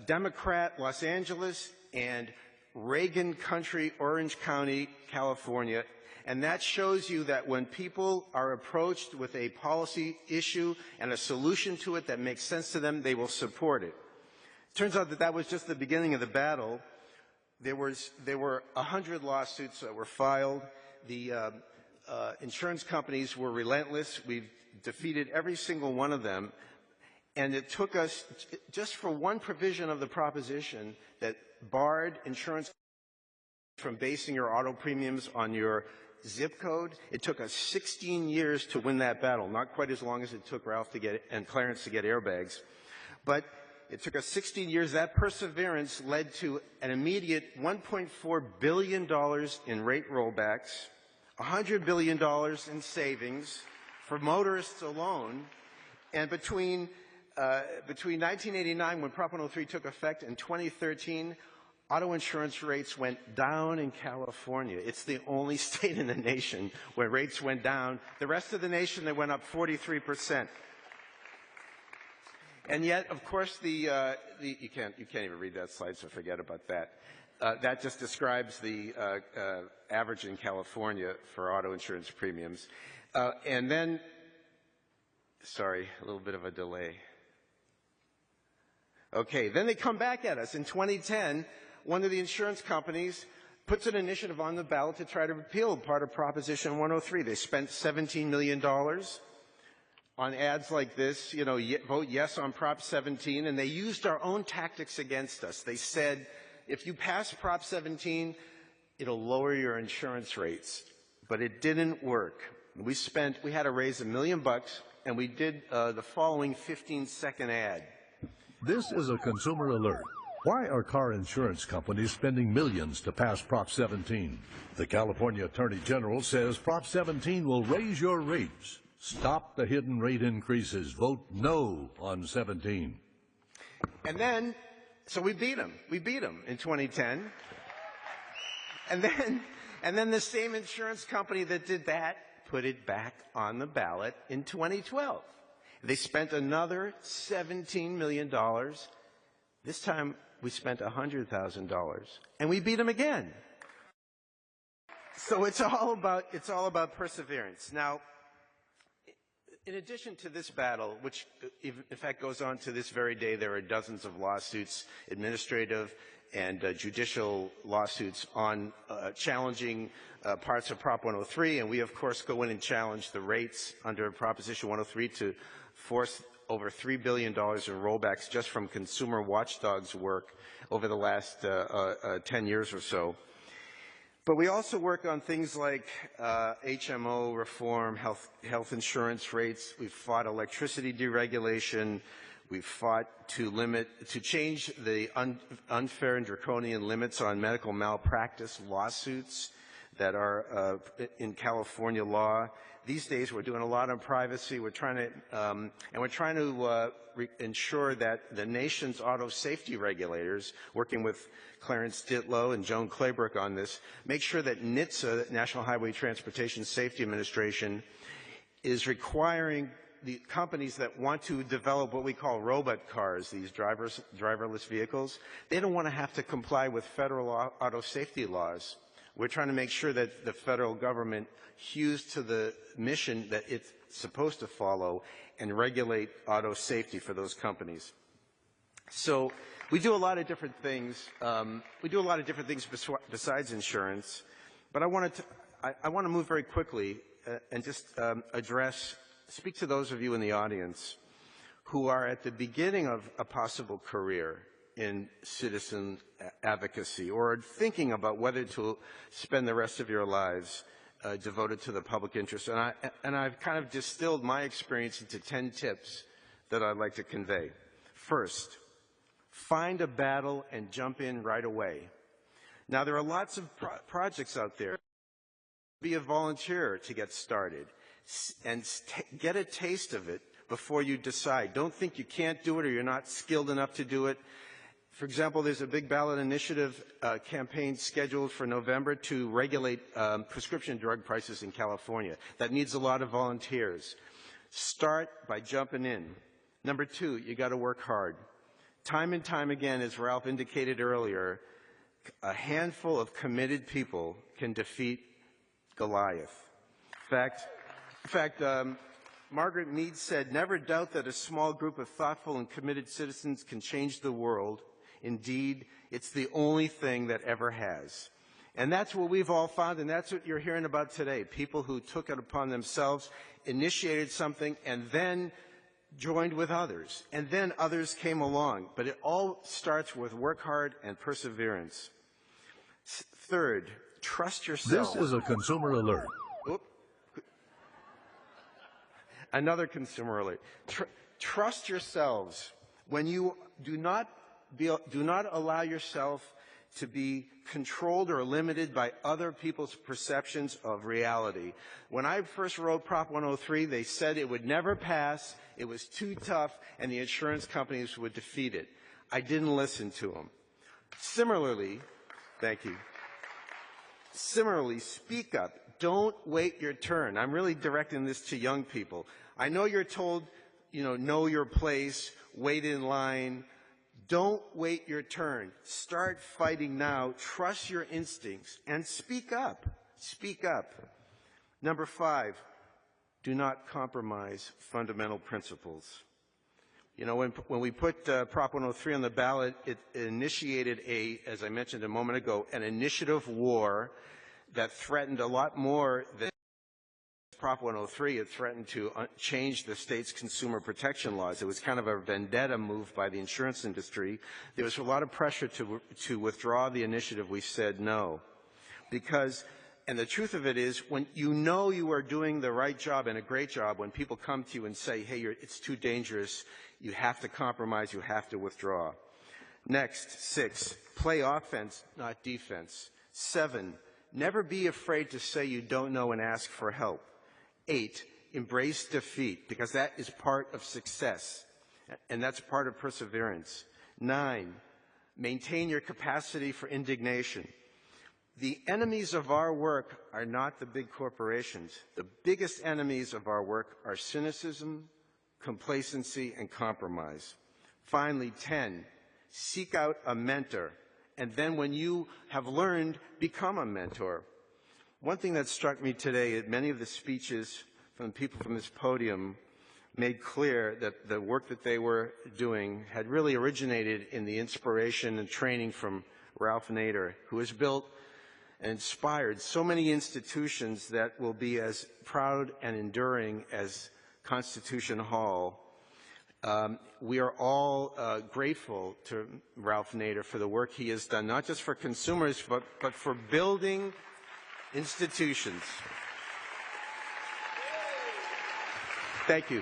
Democrat, Los Angeles, and Reagan Country, Orange County, California. And that shows you that when people are approached with a policy issue and a solution to it that makes sense to them, they will support it. Turns out that that was just the beginning of the battle. There were 100 lawsuits that were filed. The insurance companies were relentless. We've defeated every single one of them. And it took us, just for one provision of the proposition that barred insurance from basing your auto premiums on your zip code, it took us 16 years to win that battle. Not quite as long as it took Ralph to get and Clarence to get airbags. But it took us 16 years. That perseverance led to an immediate $1.4 billion in rate rollbacks, $100 billion in savings for motorists alone. And between 1989, when Prop 103 took effect, and 2013, auto insurance rates went down in California. It's the only state in the nation where rates went down. The rest of the nation, they went up 43%. And yet, of course, you can't even read that slide, so forget about that. That just describes the average in California for auto insurance premiums. And then, sorry, a little bit of a delay. Okay, then they come back at us. In 2010, one of the insurance companies puts an initiative on the ballot to try to repeal part of Proposition 103. They spent $17 million on ads like this, you know, vote yes on Prop 17, and they used our own tactics against us. They said, if you pass Prop 17, it'll lower your insurance rates. But it didn't work. We had to raise $1 million, and we did the following 15-second ad. This is a consumer alert. Why are car insurance companies spending millions to pass Prop 17? The California Attorney General says Prop 17 will raise your rates. Stop the hidden rate increases. Vote no on 17. And then, so we beat them. We beat them in 2010. And then the same insurance company that did that put it back on the ballot in 2012. They spent another $17 million. This time we spent $100,000, and we beat them again. So it's all about perseverance. Now, in addition to this battle, which in fact goes on to this very day, there are dozens of lawsuits, administrative and judicial lawsuits on challenging parts of Prop 103, and we of course go in and challenge the rates under Proposition 103 to force over $3 billion in rollbacks just from consumer watchdogs work over the last 10 years or so. But we also work on things like HMO reform, health insurance rates. We've fought electricity deregulation. We've fought to change the unfair and draconian limits on medical malpractice lawsuits that are in California law. These days, we're doing a lot on privacy. We're trying to ensure that the nation's auto safety regulators, working with Clarence Ditlow and Joan Claybrook on this, make sure that NHTSA, National Highway Transportation Safety Administration, is requiring the companies that want to develop what we call robot cars, these driverless vehicles. They don't want to have to comply with federal auto safety laws. We're trying to make sure that the federal government hews to the mission that it's supposed to follow and regulate auto safety for those companies. So we do a lot of different things. Besides insurance. But I want to move very quickly and just speak to those of you in the audience who are at the beginning of a possible career in citizen advocacy or thinking about whether to spend the rest of your lives devoted to the public interest. And I've kind of distilled my experience into 10 tips that I'd like to convey. First, find a battle and jump in right away. Now, there are lots of projects out there. Be a volunteer to get started and get a taste of it before you decide. Don't think you can't do it or you're not skilled enough to do it. For example, there's a big ballot initiative campaign scheduled for November to regulate prescription drug prices in California. That needs a lot of volunteers. Start by jumping in. Number two, you got to work hard. time and time again, as Ralph indicated earlier, a handful of committed people can defeat Goliath. In fact, Margaret Mead said, "Never doubt that a small group of thoughtful and committed citizens can change the world. Indeed, it's the only thing that ever has." And that's what we've all found, and that's what you're hearing about today. People who took it upon themselves, initiated something, and then joined with others. And then others came along. But it all starts with work hard and perseverance. Third, trust yourself. This is a consumer alert. Another consumer alert. Trust yourselves. When you do not allow yourself to be controlled or limited by other people's perceptions of reality. When I first wrote Prop 103, they said it would never pass, it was too tough, and the insurance companies would defeat it. I didn't listen to them. Similarly, thank you. Similarly, speak up. Don't wait your turn. I'm really directing this to young people. I know you're told, know your place, wait in line. Don't wait your turn. Start fighting now. Trust your instincts and speak up. Speak up. Number 5, do not compromise fundamental principles. When we put Prop 103 on the ballot, it initiated as I mentioned a moment ago, an initiative war that threatened a lot more than Prop 103. It threatened to change the state's consumer protection laws. It was kind of a vendetta move by the insurance industry. There was a lot of pressure to withdraw the initiative. We said no. And the truth of it is, when you are doing the right job and a great job, when people come to you and say, hey, it's too dangerous, you have to compromise, you have to withdraw. Next, 6, play offense, not defense. 7, never be afraid to say you don't know and ask for help. 8, embrace defeat, because that is part of success, and that's part of perseverance. 9, maintain your capacity for indignation. The enemies of our work are not the big corporations. The biggest enemies of our work are cynicism, complacency, and compromise. Finally, 10, seek out a mentor, and then when you have learned, become a mentor. One thing that struck me today, many of the speeches from people from this podium made clear that the work that they were doing had really originated in the inspiration and training from Ralph Nader, who has built and inspired so many institutions that will be as proud and enduring as Constitution Hall. We are all grateful to Ralph Nader for the work he has done, not just for consumers, but for building institutions. Thank you.